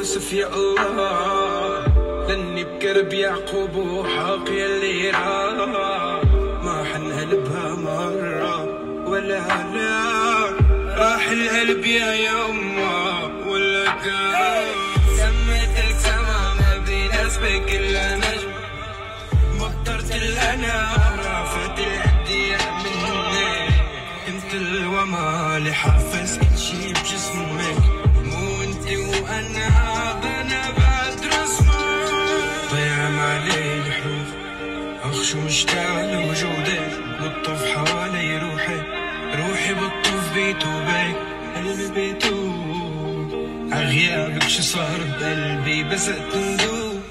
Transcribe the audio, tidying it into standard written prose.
يوسف يا الله، لاني بكرب يعقوب وحاق يلي ما حنقلبها مرة ولا لا، راح القلب يا يما ولا كان. سميتك سما ما بيناسبك الا نجم، مطرت الانا رافت الهدية مني، انت الوما اللي حافظ كل شي بجسمك، مو انتي وانا انا بعد رسمك. ضيع معلي الحروف اخشو مشتاق لوجودك، بتطوف حوالي روحي بتطوف بيتوبك، قلبي بيتوب عغيابك. شو صار بقلبي بس تندوب